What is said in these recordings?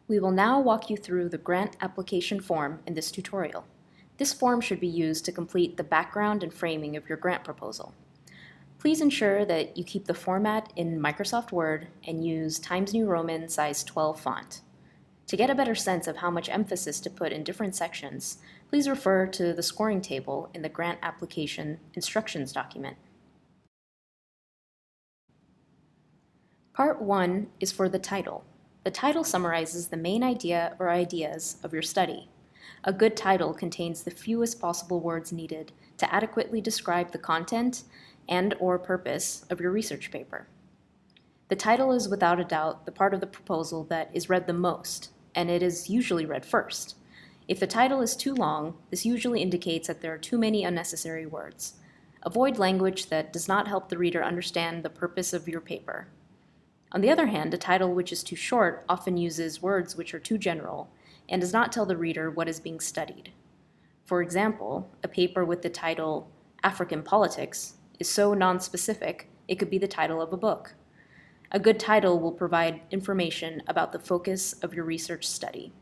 We will now walk you through the grant application form in this tutorial. This form should be used to complete the background and framing of your grant proposal. Please ensure that you keep the format in Microsoft Word and use Times New Roman size 12 font. To get a better sense of how much emphasis to put in different sections, please refer to the scoring table in the grant application instructions document. Part 1 is for the title. The title summarizes the main idea or ideas of your study. A good title contains the fewest possible words needed to adequately describe the content and/or purpose of your research paper. The title is without a doubt the part of the proposal that is read the most, and it is usually read first. If the title is too long, this usually indicates that there are too many unnecessary words. Avoid language that does not help the reader understand the purpose of your paper. On the other hand, a title which is too short often uses words which are too general and does not tell the reader what is being studied. For example, a paper with the title African Politics is so nonspecific it could be the title of a book. A good title will provide information about the focus of your research study.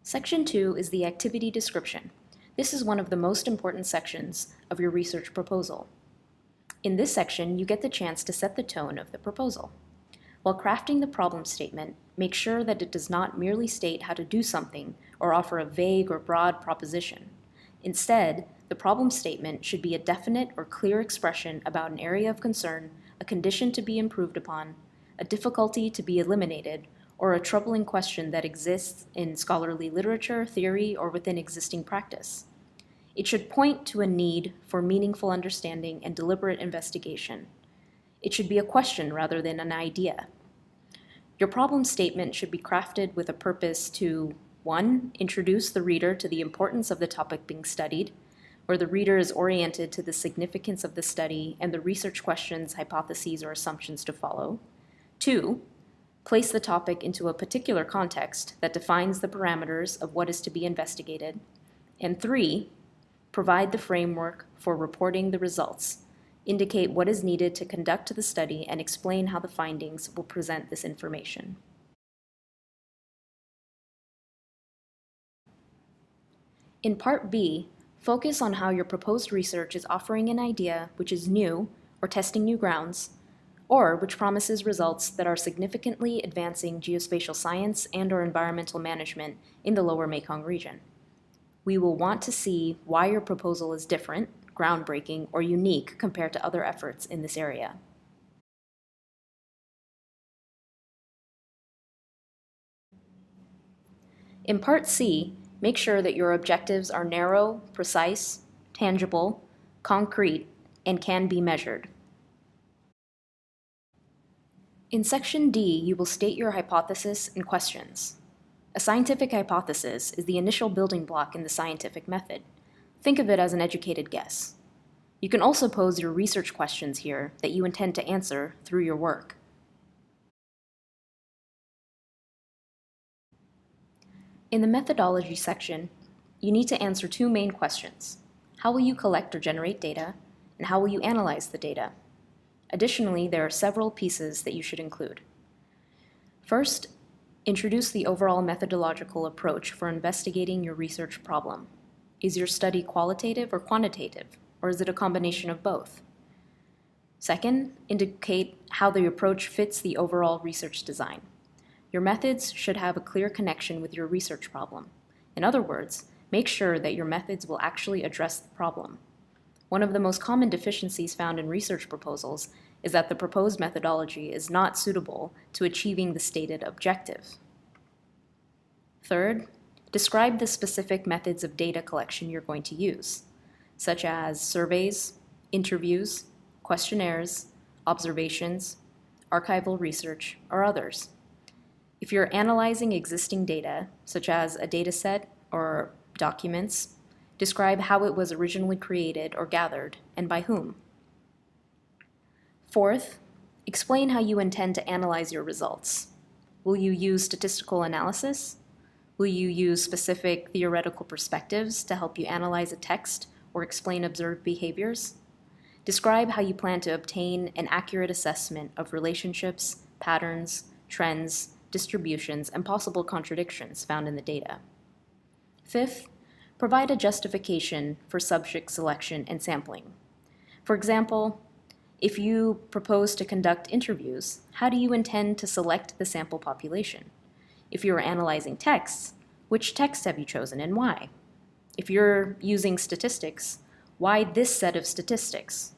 Section 2 is the activity description. This is one of the most important sections of your research proposal. In this section, you get the chance to set the tone of the proposal. While crafting the problem statement, make sure that it does not merely state how to do something or offer a vague or broad proposition. Instead, the problem statement should be a definite or clear expression about an area of concern, a condition to be improved upon, a difficulty to be eliminated, or a troubling question that exists in scholarly literature, theory, or within existing practice. It should point to a need for meaningful understanding and deliberate investigation. It should be a question rather than an idea. Your problem statement should be crafted with a purpose to 1. Introduce the reader to the importance of the topic being studied, where the reader is oriented to the significance of the study and the research questions, hypotheses, or assumptions to follow. 2. Place the topic into a particular context that defines the parameters of what is to be investigated. And 3. Provide the framework for reporting the results. Indicate what is needed to conduct the study and explain how the findings will present this information. In Part B, focus on how your proposed research is offering an idea which is new or testing new grounds, or which promises results that are significantly advancing geospatial science and/or environmental management in the lower Mekong region. We will want to see why your proposal is different, groundbreaking, or unique compared to other efforts in this area. In Part C, make sure that your objectives are narrow, precise, tangible, concrete, and can be measured. In Section D, you will state your hypothesis and questions. A scientific hypothesis is the initial building block in the scientific method. Think of it as an educated guess. You can also pose your research questions here that you intend to answer through your work. In the methodology section, you need to answer 2 main questions. How will you collect or generate data, and how will you analyze the data? Additionally, there are several pieces that you should include. First, introduce the overall methodological approach for investigating your research problem. Is your study qualitative or quantitative, or is it a combination of both? Second, indicate how the approach fits the overall research design. Your methods should have a clear connection with your research problem. In other words, make sure that your methods will actually address the problem. One of the most common deficiencies found in research proposals is that the proposed methodology is not suitable to achieving the stated objective. Third, describe the specific methods of data collection you're going to use, such as surveys, interviews, questionnaires, observations, archival research, or others. If you're analyzing existing data, such as a data set or documents, describe how it was originally created or gathered and by whom. Fourth, explain how you intend to analyze your results. Will you use statistical analysis? Will you use specific theoretical perspectives to help you analyze a text or explain observed behaviors? Describe how you plan to obtain an accurate assessment of relationships, patterns, trends, distributions, and possible contradictions found in the data. Fifth, provide a justification for subject selection and sampling. For example, if you propose to conduct interviews, how do you intend to select the sample population? If you are analyzing texts, which text have you chosen and why? If you're using statistics, why this set of statistics?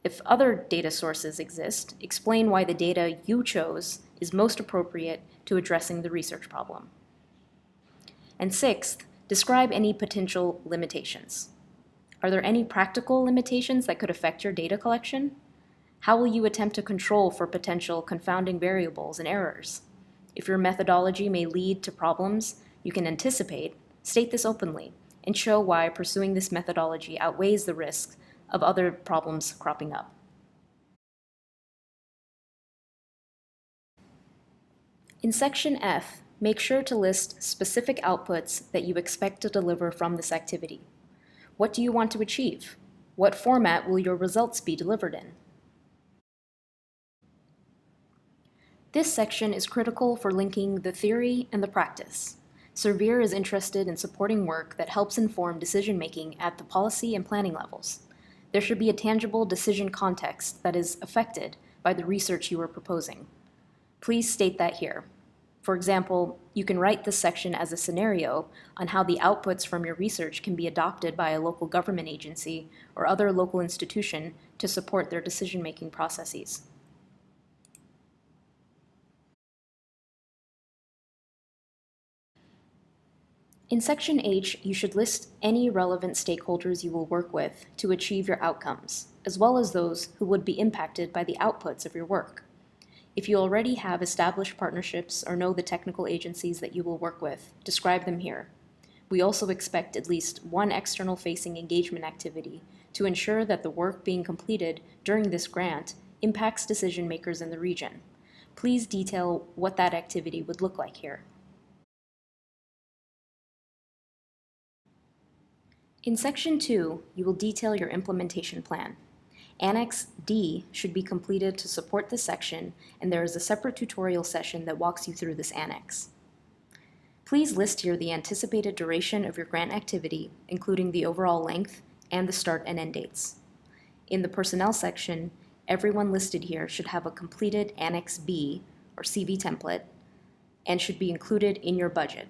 If other data sources exist, explain why the data you chose is most appropriate to addressing the research problem. And sixth, describe any potential limitations. Are there any practical limitations that could affect your data collection? How will you attempt to control for potential confounding variables and errors? If your methodology may lead to problems you can anticipate, state this openly and show why pursuing this methodology outweighs the risks of other problems cropping up. In Section F, make sure to list specific outputs that you expect to deliver from this activity. What do you want to achieve? What format will your results be delivered in? This section is critical for linking the theory and the practice. Surveyor is interested in supporting work that helps inform decision-making at the policy and planning levels. There should be a tangible decision context that is affected by the research you are proposing. Please state that here. For example, you can write this section as a scenario on how the outputs from your research can be adopted by a local government agency or other local institution to support their decision-making processes. In Section H, you should list any relevant stakeholders you will work with to achieve your outcomes, as well as those who would be impacted by the outputs of your work. If you already have established partnerships or know the technical agencies that you will work with, describe them here. We also expect at least one external-facing engagement activity to ensure that the work being completed during this grant impacts decision-makers in the region. Please detail what that activity would look like here. In Section 2, you will detail your implementation plan. Annex D should be completed to support this section, and there is a separate tutorial session that walks you through this annex. Please list here the anticipated duration of your grant activity, including the overall length and the start and end dates. In the personnel section, everyone listed here should have a completed Annex B, or CV template, and should be included in your budget.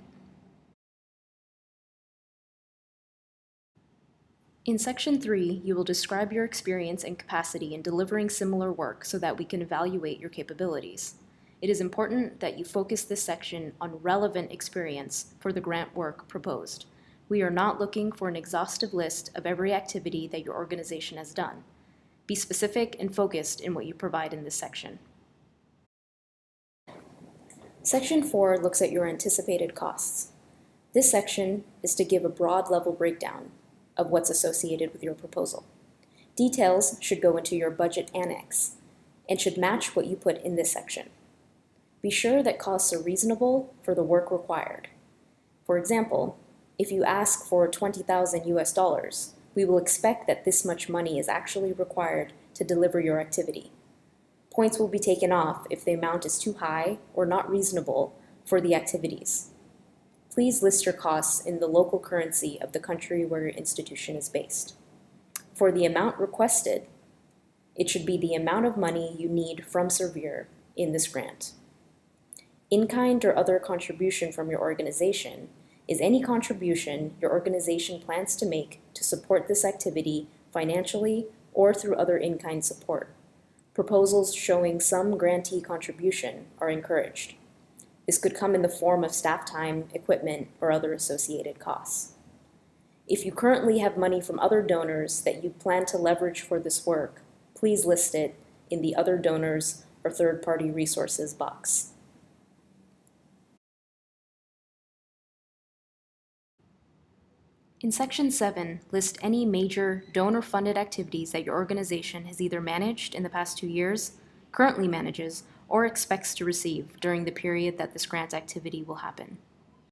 In Section 3, you will describe your experience and capacity in delivering similar work so that we can evaluate your capabilities. It is important that you focus this section on relevant experience for the grant work proposed. We are not looking for an exhaustive list of every activity that your organization has done. Be specific and focused in what you provide in this section. Section 4 looks at your anticipated costs. This section is to give a broad level breakdown of what's associated with your proposal. Details should go into your budget annex and should match what you put in this section. Be sure that costs are reasonable for the work required. For example, if you ask for $20,000 US, we will expect that this much money is actually required to deliver your activity. Points will be taken off if the amount is too high or not reasonable for the activities. Please list your costs in the local currency of the country where your institution is based. For the amount requested, it should be the amount of money you need from Surveyor in this grant. In-kind or other contribution from your organization is any contribution your organization plans to make to support this activity financially or through other in-kind support. Proposals showing some grantee contribution are encouraged. This could come in the form of staff time, equipment, or other associated costs. If you currently have money from other donors that you plan to leverage for this work, please list it in the Other Donors or Third-Party Resources box. In Section 7, list any major donor-funded activities that your organization has either managed in the past 2 years, currently manages, or expects to receive during the period that this grant activity will happen.